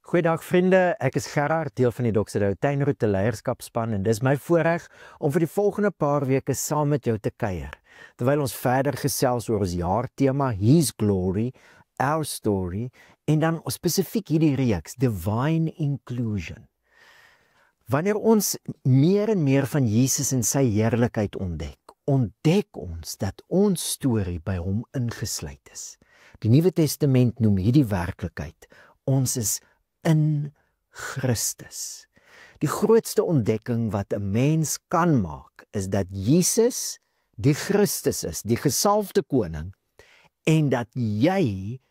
Goeiedag vriende, ek is Gerard, deel van die Dr. Douw Tuinroete leierskapspan en dis my voorreg om vir die volgende paar weke saam met jou te kuier. Terwyl ons verder gesels oor ons jaartema His Glory, Our Story en dan spesifiek hierdie reeks Divine Inclusion. Wanneer ons meer en meer van Jesus en sy heerlikheid ontdek ons dat ons storie by hom ingesluit is. Die Nuwe Testament noem hierdie werklikheid, ons is in Christus. Die grootste ontdekking wat 'n mens kan maak, is dat Jesus die Christus is, die gesalfde koning, en dat jy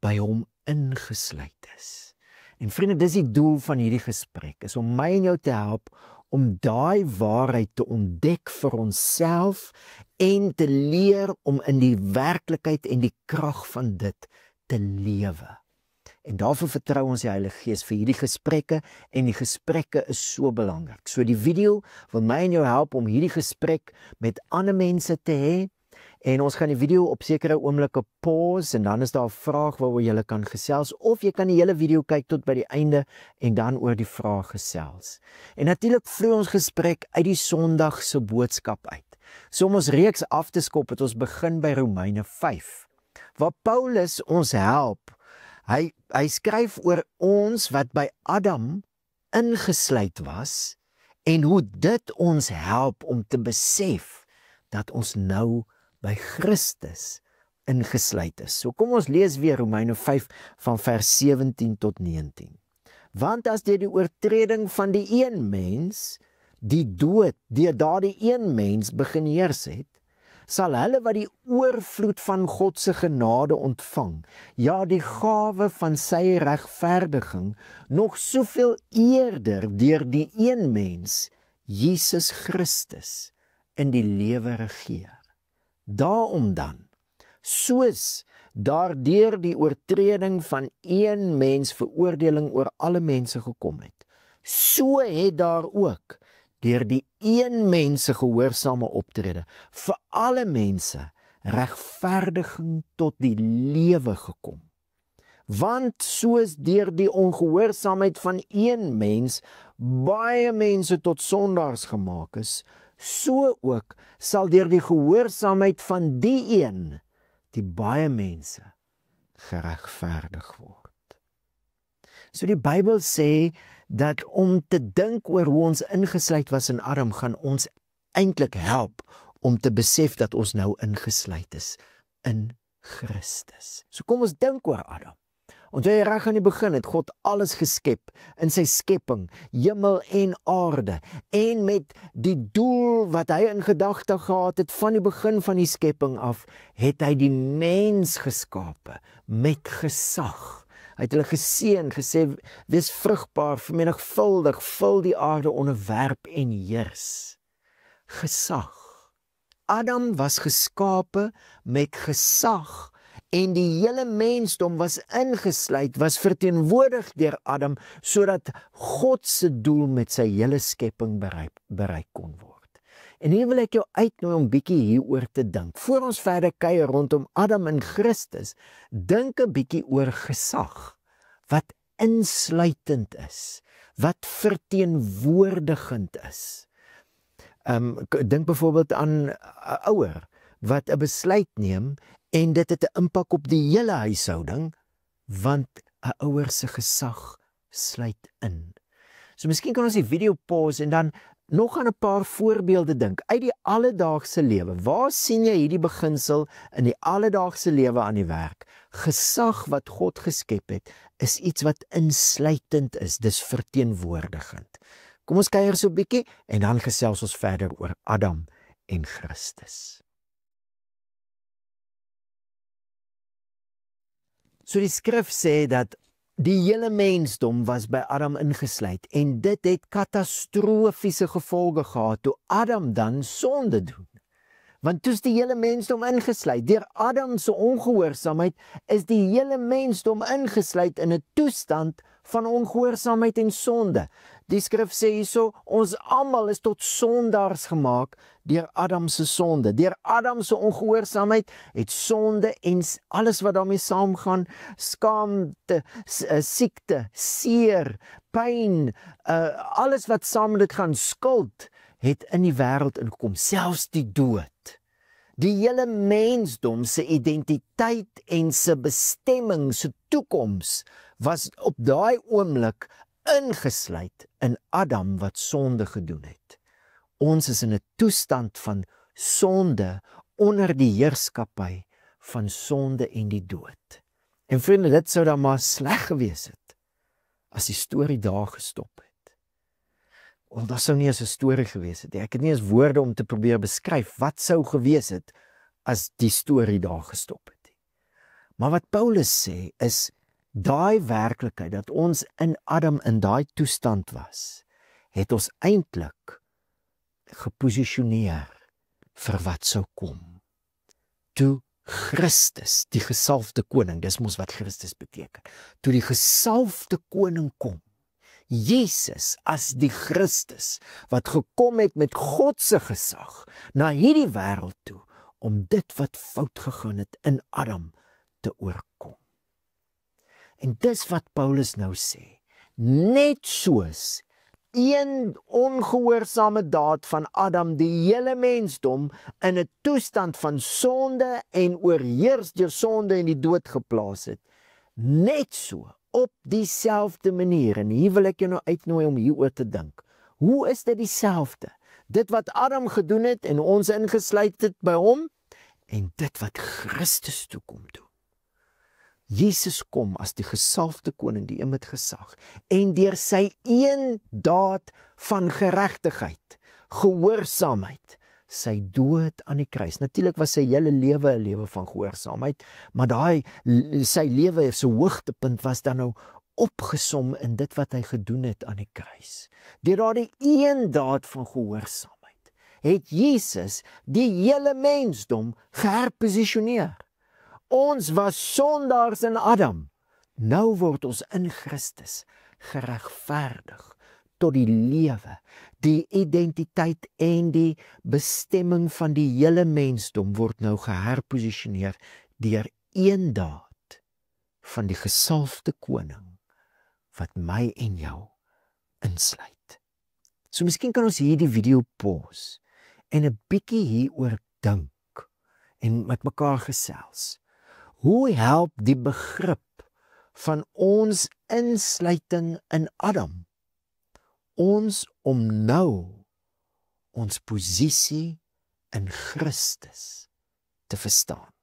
by hom ingesluit is. En vriende, dis die doel van hierdie gesprek, is om my en jou te help om daai waarheid te ontdek vir onsself en te leer om in die werklikheid en die krag van dit te lewe. En daarvoor vertrou ons die Heilige Gees vir hierdie gesprekke, en die gesprekke is so belangrik. So die video wil my en jou help om hierdie gesprek met ander mense te hê, en ons gaan die video op sekere oomblikke pause, en dan is daar 'n vraag waaroor jy kan gesels, of jy kan die hele video kyk tot by die einde, en dan oor die vraag gesels. En natuurlik vloei ons gesprek uit die Sondag se boodskap uit. So om ons reeks af te skop, het ons begin by Romeine 5, waar Paulus ons help. Hy skryf oor ons wat by Adam ingesluit was en hoe dit ons help om te besef dat ons nou by Christus ingesluit is. So kom ons lees weer Romeine 5 van vers 17 tot 19. Want as deur die oortreding van die een mens die dood deur daardie een mens begin heers het, sal hulle wat die oorvloed van God se genade ontvang, ja die gawe van sy regverdiging, nog soveel eerder deur die een mens, Jesus Christus, in die lewe regeer. Daarom dan, soos daardeur die oortreding van een mens veroordeling oor alle mense gekom het, so het daar ook deur die een mens se gehoorsame optrede vir alle mense regverdiging tot die lewe gekom. Want soos deur die ongehoorsaamheid van een mens baie mense tot sondaars gemaak is, so ook sal deur die gehoorsaamheid van die een die baie mense geregverdig word. So die Bybel sê dat om te dink oor hoe ons ingesluit was in Adam, gaan ons eintlik help om te besef dat ons nou ingesluit is in Christus. So kom ons dink oor Adam. Onthou jy reg aan die begin het God alles geskep in sy skepping, hemel en aarde, en met die doel wat hy in gedagte gehad het van die begin van die skepping af, het hy die mens geskape met gesag. Hy het hulle geseën, gesê, wees vrugbaar, vermenigvuldig, vul die aarde, onderwerp en heers. Gesag. Adam was geskape met gesag, en die hele mensdom was ingesluit, was verteenwoordig deur Adam, sodat God se doel met sy hele skepping bereik kon word. En hier wil ek jou uitnooi om bietjie hieroor te dink. Voor ons verder kuier rondom Adam en Christus, dink 'n bietjie oor gesag, wat insluitend is, wat verteenwoordigend is. Dink byvoorbeeld aan 'n ouer, wat 'n besluit neem, en dit het 'n impak op die hele huishouding, want 'n ouer se gesag sluit in. So miskien kan ons die video pause en dan nog aan 'n paar voorbeelde dink uit die alledaagse lewe. Waar sien jy hierdie beginsel in die alledaagse lewe aan die werk? Gesag wat God geskep het, is iets wat insluitend is, dis verteenwoordigend. Kom ons kuier so 'n bietjie en dan gesels ons verder oor Adam en Christus. So die skrif sê dat die hele mensdom was by Adam ingesluit, en dit het katastrofiese gevolge gehad toe Adam dan sonde doen. Want toe is die hele mensdom ingesluit. Deur Adam se ongehoorsaamheid is die hele mensdom ingesluit in 'n toestand van ongehoorsaamheid en sonde. Die skrif sê hierso, ons almal is tot sondaars gemaak deur Adam se sonde. Deur Adam se ongehoorsaamheid het sonde en alles wat daarmee saamgaan, skaamte, siekte, seer, pyn, alles wat saam met dit gaan, skuld, het in die wêreld ingekom, selfs die dood. Die hele mensdom se identiteit en se bestemming, se toekoms, was op daai oomblik ingesluit in Adam wat sonde gedoen het. Ons is in 'n toestand van sonde onder die heerskappy van sonde en die dood. En vriende, dit sou dan maar sleg gewees het as die storie daar gestop het. Want dat sou nie eens 'n storie gewees het. Ek het nie eens woorde om te probeer beskryf wat sou gewees het as die storie daar gestop het. Maar wat Paulus sê is, daai werklikheid dat ons in Adam in daai toestand was, het ons eintlik geposisioneer vir wat sou kom. Toe Christus, die gesalfde koning, dis mos wat Christus beteken, toe die gesalfde koning kom, Jesus as die Christus, wat gekom het met God se gesag, na hierdie wêreld toe, om dit wat fout gegaan het in Adam te oorkom. En dis wat Paulus nou sê, net soos een ongehoorsame daad van Adam die hele mensdom in 'n toestand van sonde en oorheers deur sonde en die dood geplaas het, net so, op dieselfde manier, en hier wil ek jou nou uitnooi om hieroor te dink. Hoe is dit dieselfde? Dit wat Adam gedoen het en ons ingesluit het by hom, en dit wat Christus toe kom doen. Jesus kom as die gesalfde koning, die een met gesag, en deur sy een daad van geregtigheid, gehoorsaamheid, sy dood aan die kruis. Natuurlik was sy hele lewe 'n lewe van gehoorsaamheid, maar sy lewe se hoogtepunt was dan nou opgesom in dit wat hy gedoen het aan die kruis. Deur daardie een daad van gehoorsaamheid het Jesus die hele mensdom geherposisioneer. Ons was sondaars in Adam. Nou word ons in Christus geregverdig tot die lewe, die identiteit en die bestemming van die hele mensdom word nou geherposisioneer deur een daad van die gesalfde koning wat my en jou insluit. So miskien kan ons hierdie video pause en 'n bietjie hieroor dink en met mekaar gesels. Hoe help die begrip van ons insluiting in Adam ons om nou ons posisie in Christus te verstaan?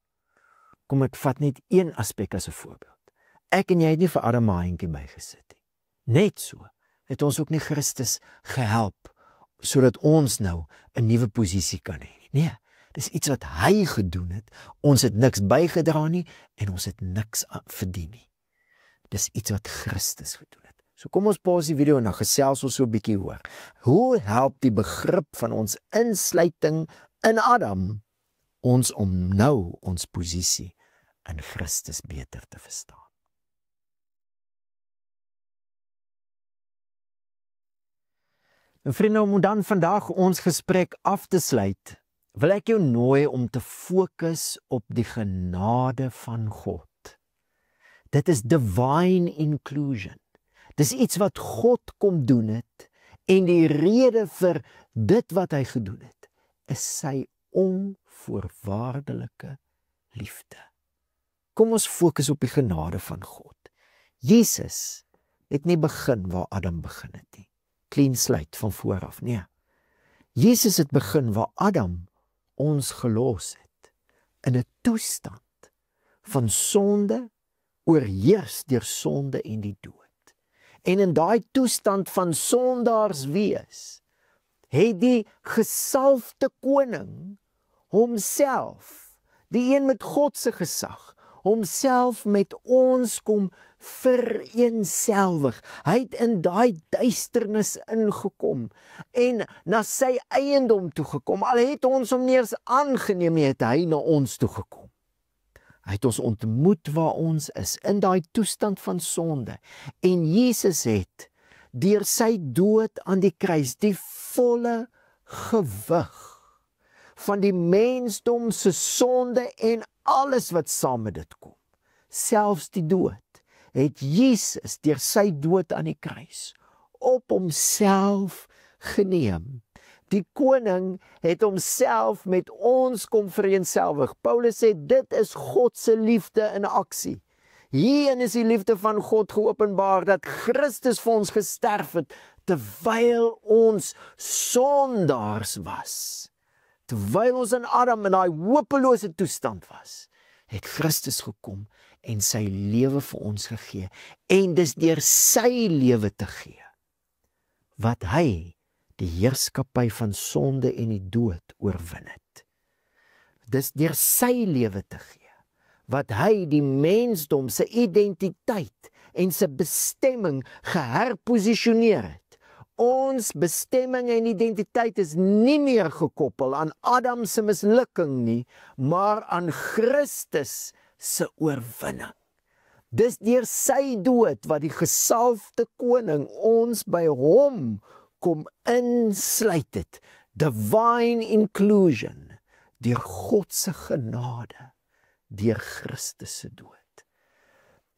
Kom ek vat net een aspek as 'n voorbeeld. Ek en jy het nie vir Adam 'n handjie bygesit nie. Net so het ons ook nie Christus gehelp sodat ons nou 'n nuwe posisie kan hê. Nee, dis iets wat hy gedoen het. Ons het niks bygedra nie en ons het niks verdien nie. Dis iets wat Christus gedoen het. So kom ons pause die video en dan gesels ons so 'n bietjie hoor. Hoe help die begrip van ons insluiting in Adam ons om nou ons posisie in Christus beter te verstaan? En vriende, om dan vandag ons gesprek af te sluit, wil ek jou nooi om te fokus op die genade van God. Dit is divine inclusion. Dis iets wat God kom doen het, en die rede vir dit wat hy gedoen het, is sy onvoorwaardelike liefde. Kom ons fokus op die genade van God. Jesus het nie begin waar Adam begin het nie. Clean slate van vooraf, nee. Jesus het begin waar Adam ons gelos het, in 'n toestand van sonde, oorheers deur sonde en die dood. En in daai toestand van sondaars wees, het die gesalfde koning homself, die een met God se gesag, homself met ons kom vereenselwig. Hy het in daai duisternis ingekom en na sy eiendom toe gekom. Al het ons hom nie eens aangeneem nie, het hy na ons toe gekom. Hy het ons ontmoet waar ons is, in daai toestand van sonde. En Jesus het, deur sy dood aan die kruis, die volle gewig van die mensdom se sonde en alles wat saam met dit kom, selfs die dood, het Jesus deur sy dood aan die kruis op homself geneem. Die koning het homself met ons kom vereenselwig. Paulus sê, dit is God se liefde in aksie. Hierin is die liefde van God geopenbaar, dat Christus vir ons gesterf het, terwyl ons sondaars was. Terwyl ons in Adam in daai hopelose toestand was, het Christus gekom en sy lewe vir ons gegee. En dis deur sy lewe te gee, wat hy die heerskappy van sonde en die dood oorwin het. Dis deur sy lewe te gee, wat hy die mensdom se identiteit en sy bestemming geherposisioneer het. Ons bestemming en identiteit is nie meer gekoppel aan Adam se mislukking nie, maar aan Christus se oorwinning. Dis deur sy dood wat die gesalfde koning ons by hom kom insluit het. Divine inclusion, deur God se genade, deur Christus se dood.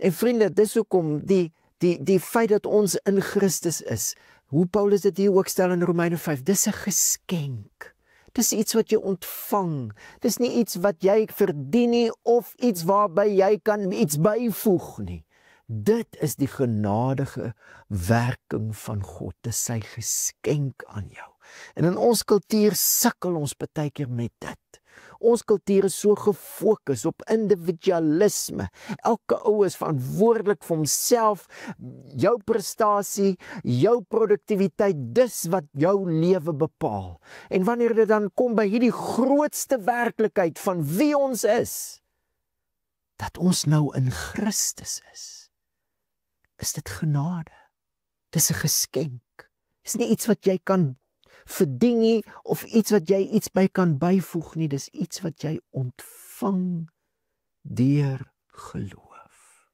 En vriende, dis hoekom die feit dat ons in Christus is, hoe Paulus dit hier ook stel in Romeine 5, dis 'n geskenk. Dis iets wat jy ontvang. Dis nie iets wat jy verdien nie, of iets waarby jy kan iets byvoeg nie. Dit is die genadige werking van God. Dis sy geskenk aan jou. En in ons kultuur sukkel ons baie keer met dit. Ons kultuur is so gefokus op individualisme. Elke ou is verantwoordelik vir homself, jou prestasie, jou produktiwiteit, dis wat jou lewe bepaal. En wanneer dit dan kom by hierdie grootste werklikheid van wie ons is, dat ons nou in Christus is dit genade. Dis 'n geskenk. Dis nie iets wat jy kan verdien nie, of iets wat jy iets by kan byvoeg nie, dis iets wat jy ontvang deur geloof.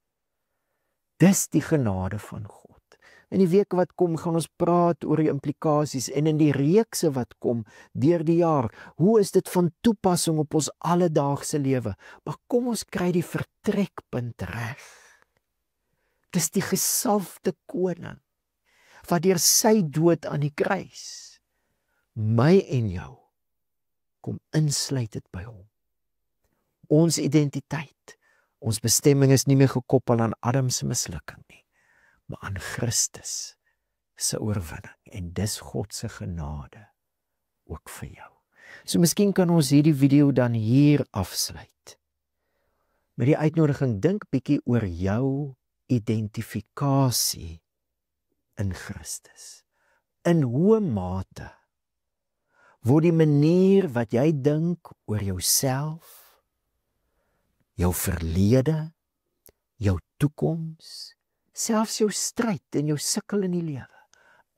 Dis die genade van God. In die weke wat kom, gaan ons praat oor die implikasies, en in die reekse wat kom, deur die jaar, hoe is dit van toepassing op ons alledaagse lewe? Maar kom ons kry die vertrekpunt reg. Dis die gesalfde koning, wat deur sy dood aan die kruis, my en jou, kom insluit dit by hom. Ons identiteit, ons bestemming is nie meer gekoppel aan Adam se mislukking nie, maar aan Christus se oorwinning. En dis God se genade ook vir jou. So miskien kan ons hierdie video dan hier afsluit. Met die uitnodiging, dink bietjie oor jou identifikasie in Christus. In hoe mate word die manier wat jy dink oor jouself, jou verlede, jou toekoms, selfs jou stryd en jou sukkel in die lewe,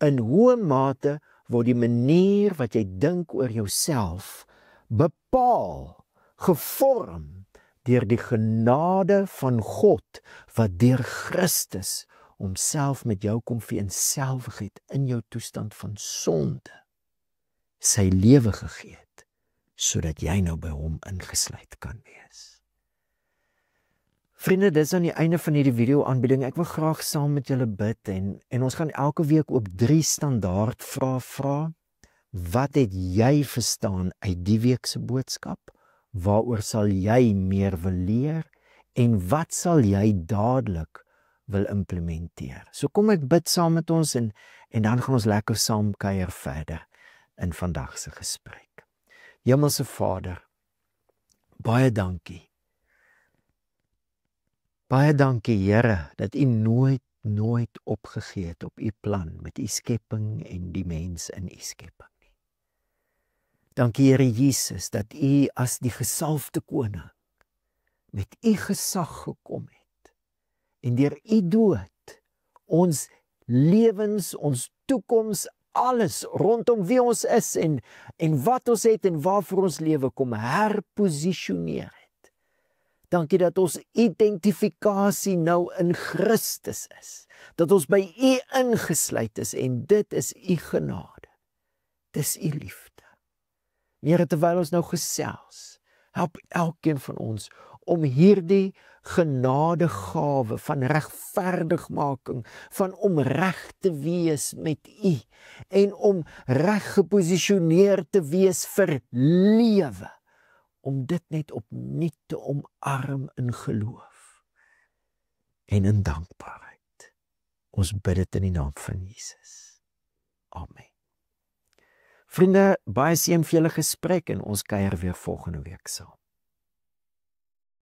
in hoe mate word die manier wat jy dink oor jouself bepaal, gevorm deur die genade van God wat deur Christus homself met jou kom vereenselwig het in jou toestand van sonde, sy lewe gegee het, sodat jy nou by hom ingesluit kan wees. Vriende, dis aan die einde van hierdie video aanbieding. Ek wil graag saam met julle bid en ons gaan elke week op 3 standaard vrae vra. Wat het jy verstaan uit die week se boodskap? Waaroor sal jy meer wil leer? En wat sal jy dadelik wil implementeer? So kom ek bid saam met ons en dan gaan ons lekker saam kuier verder in vandag se gesprek. Hemelse Vader, baie dankie. Baie dankie, Here, dat U nooit opgegee het op U plan met U skepping en die mens in U skepping nie. Dankie, Here Jesus, dat U as die gesalfde koning met U gesag gekom het en deur U dood ons lewens, ons toekoms, alles rondom wie ons is en wat ons het en waarvoor ons lewe kom herposisioneer het. Dankie dat ons identifikasie nou in Christus is. Dat ons by U ingesluit is en dit is U genade. Dis U liefde. Here, terwyl ons nou gesels, help elkeen van ons om hierdie genadegawe van regverdigmaking, van om reg te wees met U en om reg geposisioneer te wees vir lewe, om dit net opnuut te omarm in geloof en in dankbaarheid. Ons bid dit in die naam van Jesus. Amen. Vriende, baie seën vir julle gesprek en ons kuier weer volgende week saam.